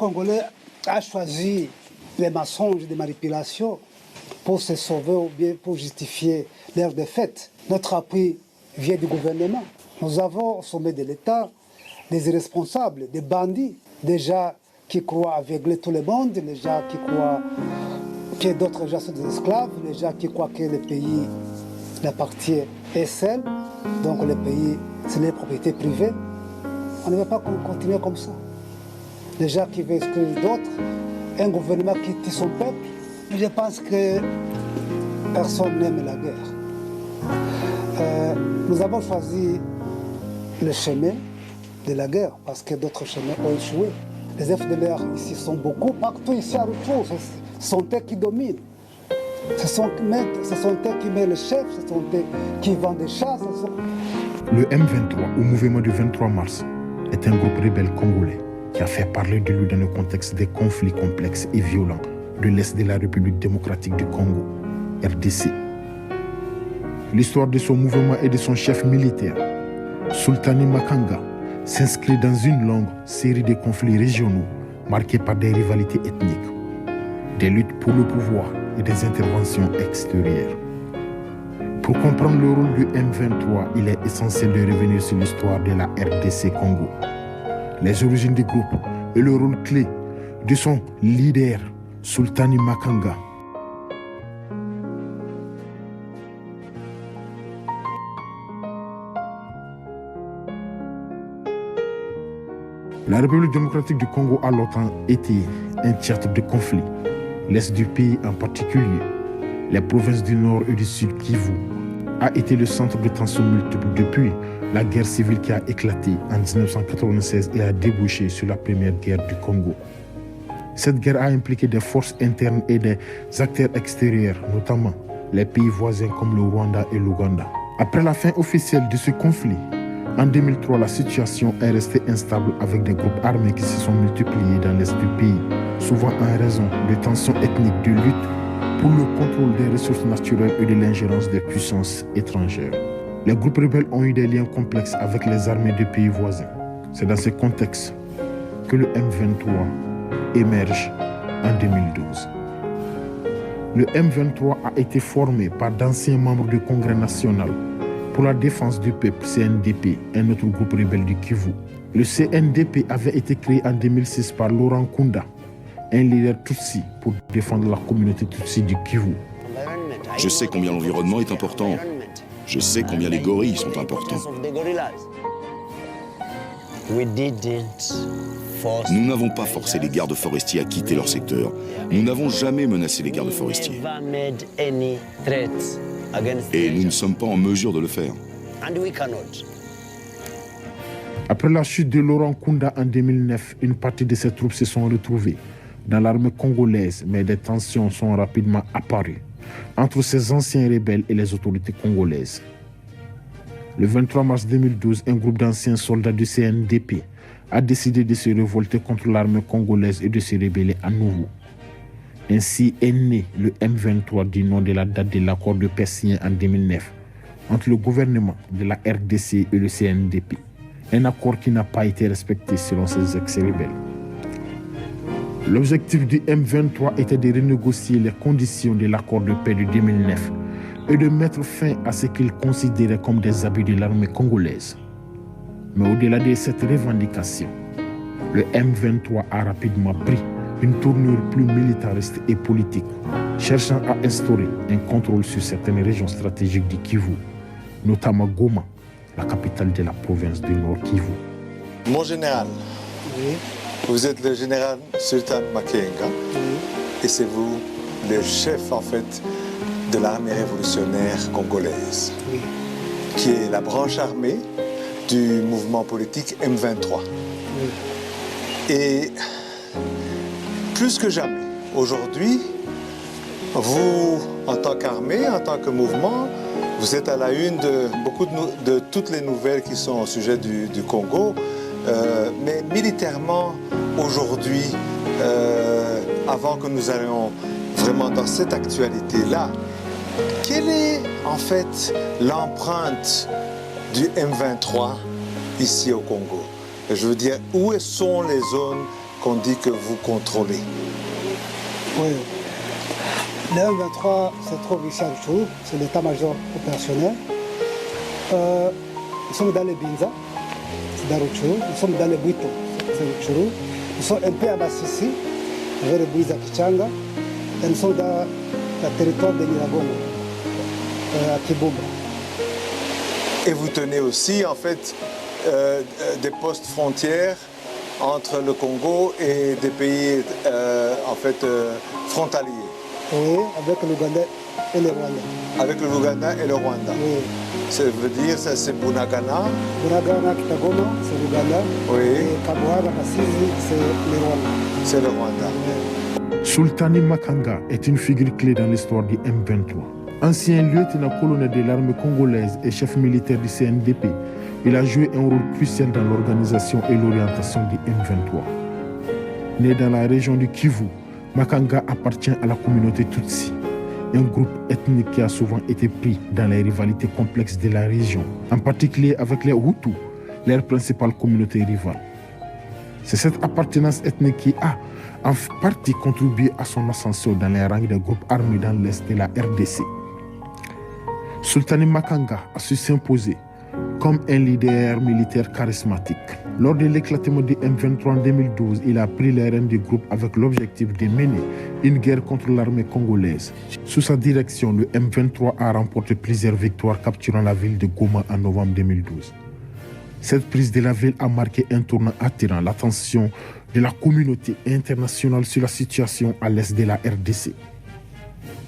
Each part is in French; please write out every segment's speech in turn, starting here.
Congolais a choisi les mensonges, les manipulations pour se sauver ou bien pour justifier leur défaite. Notre appui vient du gouvernement. Nous avons au sommet de l'État des irresponsables, des bandits, des gens qui croient aveugler tout le monde, les gens qui croient que d'autres gens sont des esclaves, les gens qui croient que le pays n'appartient à seul, donc le pays, c'est une propriété privée. On ne va pas continuer comme ça. Les gens qui veulent exclure d'autres, un gouvernement qui tue son peuple, je pense que personne n'aime la guerre. Nous avons choisi le chemin de la guerre parce que d'autres chemins ont échoué. Les FDLR ici sont beaucoup, partout ici à retour, ce sont eux qui dominent. Ce sont eux qui mettent le chef, ce sont eux qui vendent des chats. Le M23, ou mouvement du 23 mars, est un groupe rebelle congolais qui a fait parler de lui dans le contexte des conflits complexes et violents de l'Est de la République démocratique du Congo, RDC. L'histoire de son mouvement et de son chef militaire, Sultani Makanga, s'inscrit dans une longue série de conflits régionaux marqués par des rivalités ethniques, des luttes pour le pouvoir et des interventions extérieures. Pour comprendre le rôle du M23, il est essentiel de revenir sur l'histoire de la RDC Congo, les origines du groupe et le rôle clé de son leader, Sultani Makanga. La République démocratique du Congo a longtemps été un théâtre de conflits, l'Est du pays en particulier. Les provinces du Nord et du Sud Kivu a été le centre de tensions multiples depuis la guerre civile qui a éclaté en 1996 et a débouché sur la première guerre du Congo. Cette guerre a impliqué des forces internes et des acteurs extérieurs, notamment les pays voisins comme le Rwanda et l'Ouganda. Après la fin officielle de ce conflit, en 2003, la situation est restée instable avec des groupes armés qui se sont multipliés dans l'est du pays, souvent en raison de tensions ethniques, de lutte pour le contrôle des ressources naturelles et de l'ingérence des puissances étrangères. Les groupes rebelles ont eu des liens complexes avec les armées des pays voisins. C'est dans ce contexte que le M23 émerge en 2012. Le M23 a été formé par d'anciens membres du Congrès national pour la défense du peuple, CNDP, un autre groupe rebelle du Kivu. Le CNDP avait été créé en 2006 par Laurent Nkunda, un leader Tutsi pour défendre la communauté Tutsi du Kivu. Je sais combien l'environnement est important. Je sais combien les gorilles sont importants. Nous n'avons pas forcé les gardes forestiers à quitter leur secteur. Nous n'avons jamais menacé les gardes forestiers. Et nous ne sommes pas en mesure de le faire. Après la chute de Laurent Nkunda en 2009, une partie de ses troupes se sont retrouvées dans l'armée congolaise, mais des tensions sont rapidement apparues entre ces anciens rebelles et les autorités congolaises. Le 23 mars 2012, un groupe d'anciens soldats du CNDP a décidé de se révolter contre l'armée congolaise et de se rebeller à nouveau. Ainsi est né le M23 du nom de la date de l'accord de paix signé en 2009 entre le gouvernement de la RDC et le CNDP. Un accord qui n'a pas été respecté selon ces ex-rebelles. L'objectif du M23 était de renégocier les conditions de l'accord de paix de 2009 et de mettre fin à ce qu'ils considéraient comme des abus de l'armée congolaise. Mais au-delà de cette revendication, le M23 a rapidement pris une tournure plus militariste et politique, cherchant à instaurer un contrôle sur certaines régions stratégiques du Kivu, notamment Goma, la capitale de la province du Nord Kivu. Mon général, oui. Vous êtes le général Sultan Makenga, oui. Et c'est vous le chef en fait de l'armée révolutionnaire congolaise, oui. Qui est la branche armée du mouvement politique M23. Oui. Et plus que jamais, aujourd'hui, vous, en tant qu'armée, en tant que mouvement, vous êtes à la une de beaucoup de toutes les nouvelles qui sont au sujet du Congo. Mais militairement, aujourd'hui, avant que nous allions vraiment dans cette actualité-là, quelle est en fait l'empreinte du M23 ici au Congo? Je veux dire, où sont les zones qu'on dit que vous contrôlez? Oui. Le M23 se trouve ici à Rutshuru, c'est l'état-major opérationnel. Nous sommes dans les Binza, c'est dans Rutshuru. Nous sommes dans les Bwito, c'est Rutshuru. Nous sommes un peu à Massissi, vers le Bwiza Kichanga. Et nous sommes dans le territoire de Nyiragongo, à Kibumba. Et vous tenez aussi en fait des postes frontières entre le Congo et des pays en fait frontaliers. Oui, avec l'Ouganda et le Rwanda. Avec l'Ouganda et le Rwanda. Oui. Ça veut dire, ça c'est Bunagana. Bunagana, Kitagoma, c'est l'Ouganda. Oui. Et Kabuhara, Masisi, c'est le Rwanda. C'est le Rwanda. Oui. Sultani Makanga est une figure clé dans l'histoire du M23. Ancien lieutenant-colonel de l'armée congolaise et chef militaire du CNDP, il a joué un rôle crucial dans l'organisation et l'orientation du M23. Né dans la région du Kivu, Makanga appartient à la communauté Tutsi, un groupe ethnique qui a souvent été pris dans les rivalités complexes de la région, en particulier avec les Hutus, leur principale communauté rivale. C'est cette appartenance ethnique qui a en partie contribué à son ascension dans les rangs des groupes armés dans l'est de la RDC. Sultani Makanga a su s'imposer comme un leader militaire charismatique. Lors de l'éclatement du M23 en 2012, il a pris les rênes du groupe avec l'objectif de mener une guerre contre l'armée congolaise. Sous sa direction, le M23 a remporté plusieurs victoires, capturant la ville de Goma en novembre 2012. Cette prise de la ville a marqué un tournant attirant l'attention de la communauté internationale sur la situation à l'est de la RDC.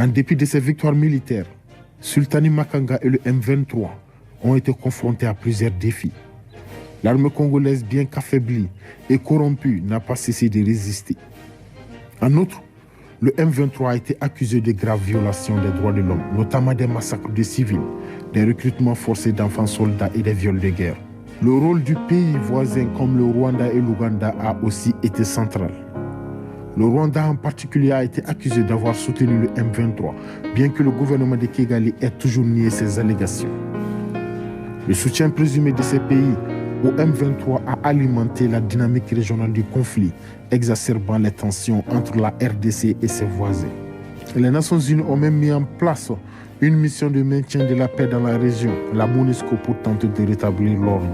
En dépit de ces victoires militaires, Sultani Makanga et le M23 ont été confrontés à plusieurs défis. L'armée congolaise, bien qu'affaiblie et corrompue, n'a pas cessé de résister. En outre, le M23 a été accusé de graves violations des droits de l'homme, notamment des massacres de civils, des recrutements forcés d'enfants soldats et des viols de guerre. Le rôle du pays voisin comme le Rwanda et l'Ouganda a aussi été central. Le Rwanda en particulier a été accusé d'avoir soutenu le M23, bien que le gouvernement de Kigali ait toujours nié ces allégations. Le soutien présumé de ces pays au M23 a alimenté la dynamique régionale du conflit, exacerbant les tensions entre la RDC et ses voisins. Les Nations Unies ont même mis en place une mission de maintien de la paix dans la région, la MONUSCO, pour tenter de rétablir l'ordre.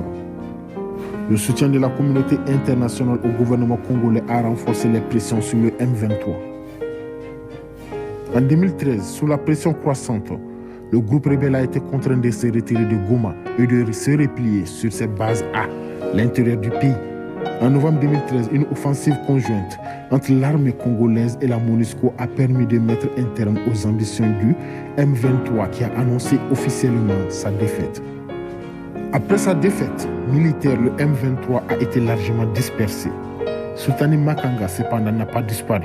Le soutien de la communauté internationale au gouvernement congolais a renforcé les pressions sur le M23. En 2013, sous la pression croissante, le groupe rebelle a été contraint de se retirer de Goma et de se replier sur ses bases à l'intérieur du pays. En novembre 2013, une offensive conjointe entre l'armée congolaise et la MONUSCO a permis de mettre un terme aux ambitions du M23 qui a annoncé officiellement sa défaite. Après sa défaite militaire, le M23 a été largement dispersé. Sultani Makanga, cependant, n'a pas disparu.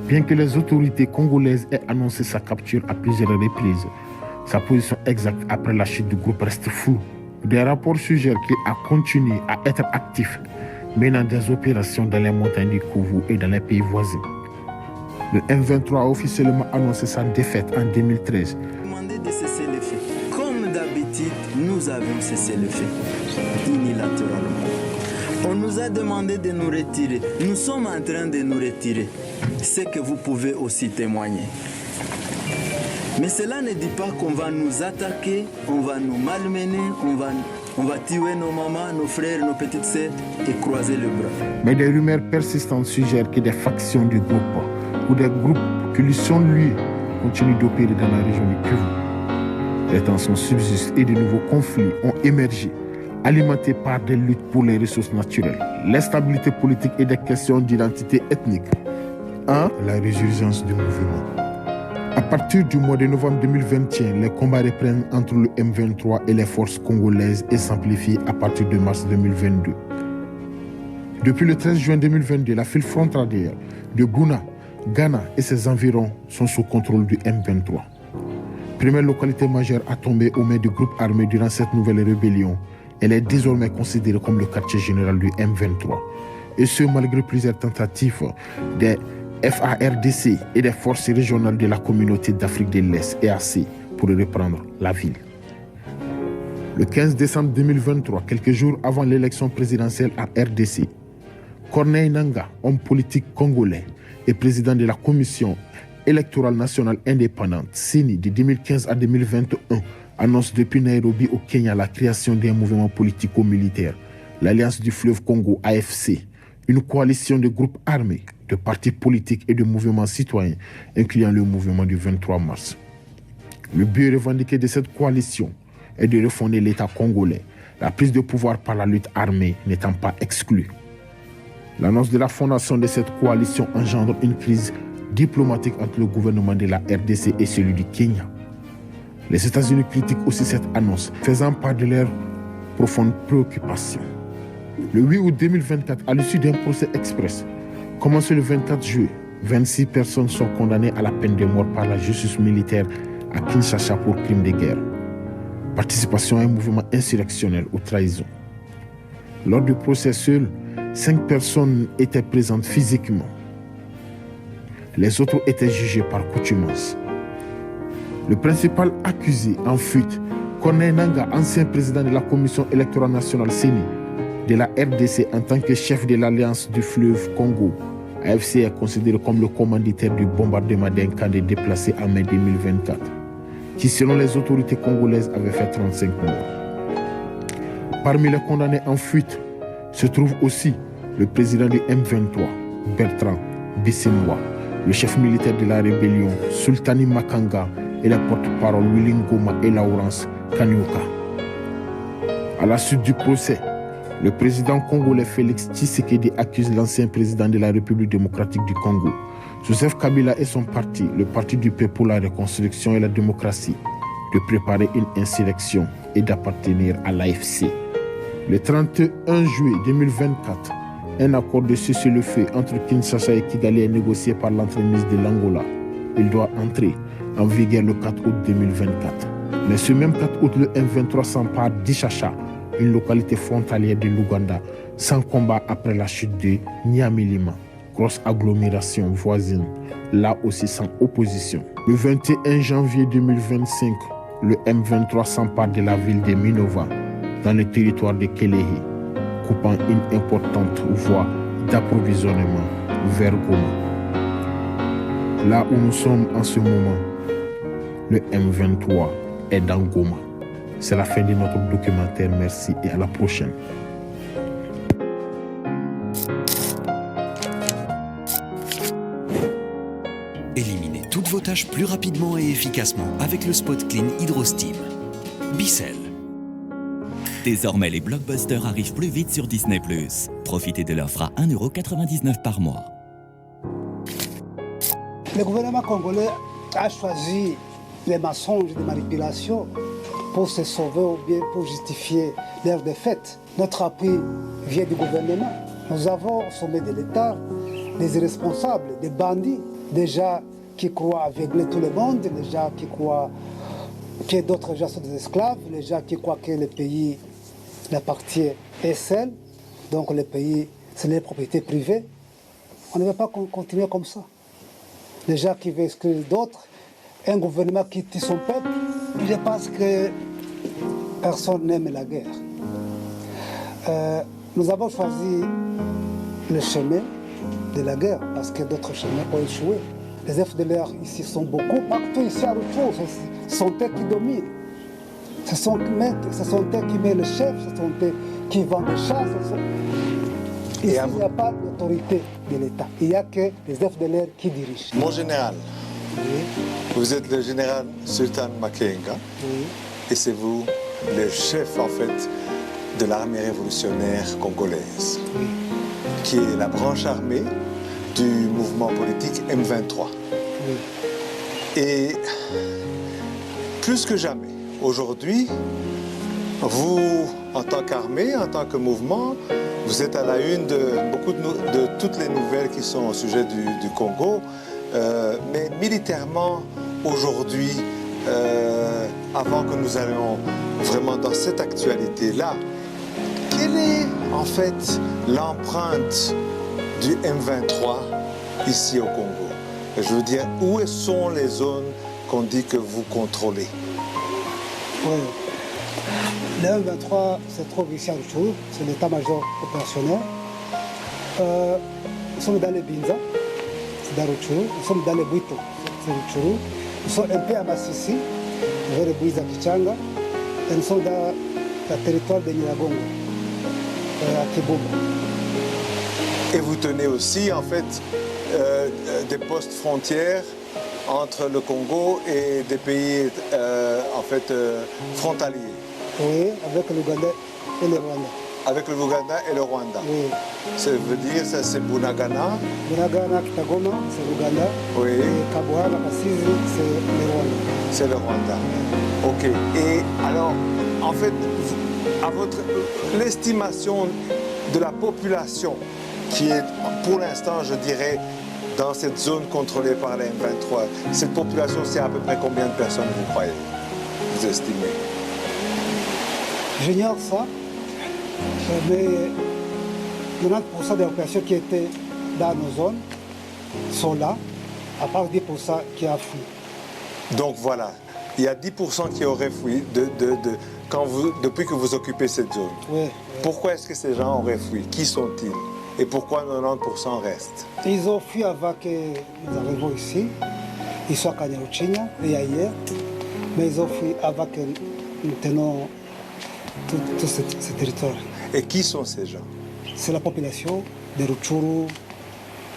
Bien que les autorités congolaises aient annoncé sa capture à plusieurs reprises, sa position exacte après la chute du groupe reste floue. Des rapports suggèrent qu'il a continué à être actif, menant des opérations dans les montagnes du Kivu et dans les pays voisins. Le M23 a officiellement annoncé sa défaite en 2013. Demandé de cesser les faits. Comme d'habitude, nous avions cessé les faits unilatéralement. On nous a demandé de nous retirer. Nous sommes en train de nous retirer. C'est que vous pouvez aussi témoigner. Mais cela ne dit pas qu'on va nous attaquer, on va nous malmener, on va tuer nos mamans, nos frères, nos petites sœurs et croiser les bras. Mais des rumeurs persistantes suggèrent que des factions du groupe ou des groupes qui lui sont liés continuent d'opérer dans la région du Kivu. Les tensions subsistent et de nouveaux conflits ont émergé, alimentés par des luttes pour les ressources naturelles, l'instabilité politique et des questions d'identité ethnique. La résurgence du mouvement. À partir du mois de novembre 2021, les combats reprennent entre le M23 et les forces congolaises et s'amplifient à partir de mars 2022. Depuis le 13 juin 2022, la ville frontalière de Gouna, Ghana et ses environs sont sous contrôle du M23. Première localité majeure à tomber aux mains du groupe armé durant cette nouvelle rébellion, elle est désormais considérée comme le quartier général du M23. Et ce, malgré plusieurs tentatives des FARDC et des forces régionales de la communauté d'Afrique de l'Est, EAC, pour reprendre la ville. Le 15 décembre 2023, quelques jours avant l'élection présidentielle à RDC, Corneille Nangaa, homme politique congolais et président de la Commission électorale nationale indépendante, CENI, de 2015 à 2021, annonce depuis Nairobi au Kenya la création d'un mouvement politico-militaire, l'Alliance du fleuve Congo, AFC, une coalition de groupes armés, de partis politiques et de mouvements citoyens, incluant le mouvement du 23 mars. Le but revendiqué de cette coalition est de refonder l'État congolais, la prise de pouvoir par la lutte armée n'étant pas exclue. L'annonce de la fondation de cette coalition engendre une crise diplomatique entre le gouvernement de la RDC et celui du Kenya. Les États-Unis critiquent aussi cette annonce, faisant part de leur profonde préoccupation. Le 8 août 2024, à l'issue d'un procès express, commencé le 24 juillet, 26 personnes sont condamnées à la peine de mort par la justice militaire à Kinshasa pour crimes de guerre, participation à un mouvement insurrectionnel ou trahison. Lors du procès, seules 5 personnes étaient présentes physiquement. Les autres étaient jugés par contumace. Le principal accusé en fuite, Corneille Nangaa, ancien président de la Commission électorale nationale CENI, de la RDC en tant que chef de l'Alliance du fleuve Congo, AFC est considéré comme le commanditaire du bombardement d'un camp de déplacés en mai 2024, qui selon les autorités congolaises avait fait 35 morts. Parmi les condamnés en fuite se trouve aussi le président du M23, Bertrand Bisimwa, le chef militaire de la rébellion, Sultani Makanga, et le porte-parole Willy Ngoma et Laurence Kanyuka. À la suite du procès, le président congolais Félix Tshisekedi accuse l'ancien président de la République démocratique du Congo, Joseph Kabila, et son parti, le Parti du peuple pour la reconstruction et la démocratie, de préparer une insurrection et d'appartenir à l'AFC. Le 31 juillet 2024, un accord de cessez-le-feu entre Kinshasa et Kigali est négocié par l'entremise de l'Angola. Il doit entrer en vigueur le 4 août 2024. Mais ce même 4 août, le M23 s'empare d'Ishasha, une localité frontalière de l'Ouganda, sans combat après la chute de Nyamilima, grosse agglomération voisine, là aussi sans opposition. Le 21 janvier 2025, le M23 s'empare de la ville de Minova, dans le territoire de Kelehe, coupant une importante voie d'approvisionnement vers Goma. Là où nous sommes en ce moment, le M23 est dans Goma. C'est la fin de notre documentaire. Merci et à la prochaine. Éliminez toutes vos tâches plus rapidement et efficacement avec le Spot Clean HydroSteam. Bicel. Désormais, les blockbusters arrivent plus vite sur Disney+. Profitez de l'offre à 1,99 € par mois. Le gouvernement congolais a choisi les mensonges et les manipulations pour se sauver ou bien pour justifier leur défaite. Notre appui vient du gouvernement. Nous avons au sommet de l'État des irresponsables, des bandits, des gens qui croient aveugler tout le monde, des gens qui croient que d'autres gens sont des esclaves, les gens qui croient que le pays appartient et seul, donc le pays, c'est les propriétés privées. On ne veut pas continuer comme ça. Les gens qui veulent exclure d'autres, un gouvernement qui tue son peuple, je pense que personne n'aime la guerre. Nous avons choisi le chemin de la guerre parce que d'autres chemins ont échoué. Les FDLR ici sont beaucoup, partout ici à retour, ce sont eux qui dominent. Ce sont eux qui mettent le chef, ce sont eux qui vendent les chats. Ici, il n'y a pas d'autorité de l'État. Il n'y a que les FDLR qui dirigent. Mon général, vous êtes le général Sultan Makenga, et c'est vous le chef en fait de l'armée révolutionnaire congolaise, qui est la branche armée du mouvement politique M23. Et plus que jamais, aujourd'hui, vous, en tant qu'armée, en tant que mouvement, vous êtes à la une de beaucoup de toutes les nouvelles qui sont au sujet du Congo. Mais militairement, aujourd'hui, avant que nous allions vraiment dans cette actualité-là, quelle est en fait l'empreinte du M23 ici au Congo? Je veux dire, où sont les zones qu'on dit que vous contrôlez? Oui. Le M23 se trouve ici à Rutshuru, c'est l'état-major opérationnel. Nous sommes dans les Binza, c'est dans Rutshuru. Nous sommes dans les Bwito, c'est Rutshuru. Nous sommes un peu à Massissi, vers les Bwiza Kichanga. Et nous sommes dans le territoire de Nyiragongo, à Kibumba. Et vous tenez aussi en fait des postes frontières entre le Congo et des pays en fait frontaliers. Oui, avec l'Ouganda et le Rwanda. Avec le Ouganda et le Rwanda. Oui. Ça veut dire ça c'est Bunagana. Bunagana, Kitagoma, c'est l'Ouganda. Oui. Et Kabuhara, Kasizi, c'est le Rwanda. C'est le Rwanda. Ok. Et alors, en fait, à l'estimation de la population qui est pour l'instant, je dirais, dans cette zone contrôlée par la M23, cette population, c'est à peu près combien de personnes vous croyez, vous estimez? J'ignore ça, mais 90% des populations qui étaient dans nos zones sont là, à part 10% qui ont fui. Donc voilà, il y a 10% qui auraient fui depuis que vous occupez cette zone. Oui. Pourquoi est-ce que ces gens auraient fui? Qui sont-ils? Et pourquoi 90% restent? Ils ont fui avant que nous arrivions ici. Ils sont à Kanyaruchinya et ailleurs. Mais ils ont fui avant que nous tenions tout ce territoire. Et qui sont ces gens? C'est la population de Rutshuru,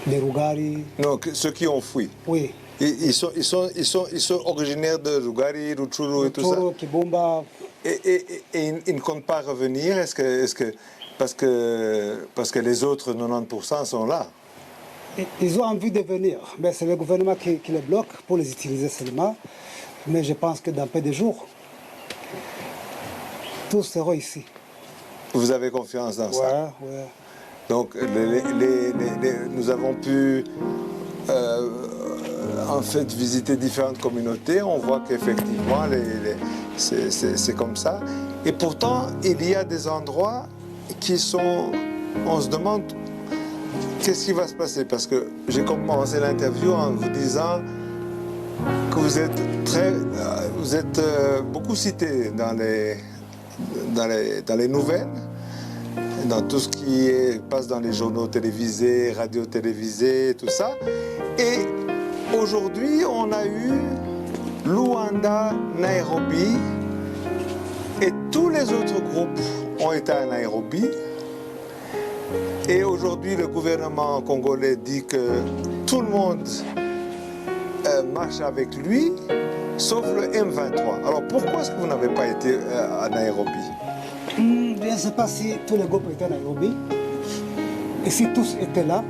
de Rugari. Non, ceux qui ont fui. Oui. Ils sont originaires de Rugari, Rutshuru et tout ça. Rutshuru, Kibumba. Et ils ne comptent pas revenir? Parce que les autres 90% sont là. Ils ont envie de venir, mais c'est le gouvernement qui les bloque pour les utiliser seulement. Mais je pense que dans peu de jours, tous seront ici. Vous avez confiance dans ça? Oui, oui. Donc nous avons pu en fait visiter différentes communautés. On voit qu'effectivement c'est comme ça. Et pourtant, il y a des endroits qui sont... On se demande qu'est-ce qui va se passer, parce que j'ai commencé l'interview en vous disant que vous êtes beaucoup cité dans les nouvelles, dans tout ce qui passe dans les journaux télévisés, radios télévisées, tout ça. Et aujourd'hui, on a eu Luanda, Nairobi, et tous les autres groupes ont été à Nairobi. Et aujourd'hui, le gouvernement congolais dit que tout le monde marche avec lui, sauf le M23. Alors pourquoi est-ce que vous n'avez pas été à Nairobi? Je ne sais pas si tous les groupes étaient à Nairobi. Et si tous étaient là,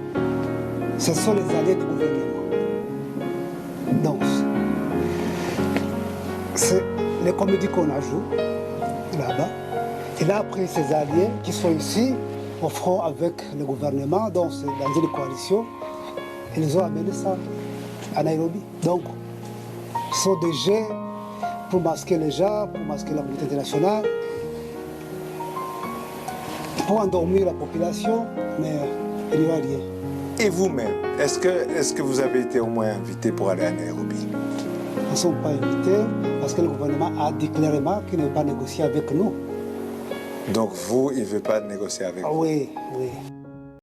ce sont les alliés du gouvernement. Donc, c'est les comédies qu'on a jouées là-bas. Il a pris ses alliés qui sont ici au front avec le gouvernement, donc c'est dans une coalition. Ils ont amené ça à Nairobi. Donc, ce sont des jeux pour masquer les gens, pour masquer la communauté internationale, pour endormir la population, mais il n'y a rien. Et vous-même, est-ce que vous avez été au moins invité pour aller à Nairobi? Nous ne sommes pas invités parce que le gouvernement a dit clairement qu'il ne veut pas négocier avec nous. Donc vous, il ne veut pas négocier avec vous? Oui, oui.